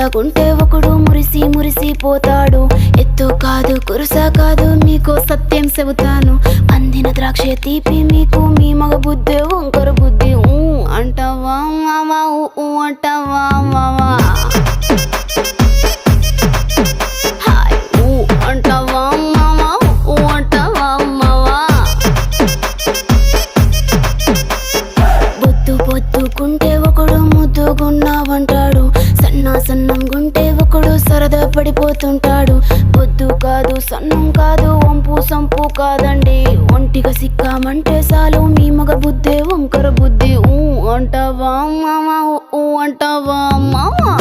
మెత్తగుంటే ఒకడు మురిసి మురిసిపోతాడు. ఎత్తు కాదు కురుస కాదు మీకో సత్యం చెబుతాను. అందిన ద్రాక్ష తీపి మీకు మీ మగ బుద్ధి వంకర బుద్ధి. అంటావా మావా అంటావా మావా అంటావా మావా అంటావా మావా. బొద్దు బొద్దుకుంటే ఒకడు ముద్దుగున్నావంటాడు. సన్నం గుంటే ఒకడు సరదా పడిపోతుంటాడు. బొద్దు కాదు సన్నం కాదు వంపు సంపు కాదండి. ఒంటిగా సిక్కామంటే చాలు మీ మగ బుద్ధి వంకర బుద్ధి. అంటావా మావా అంటావా మావా.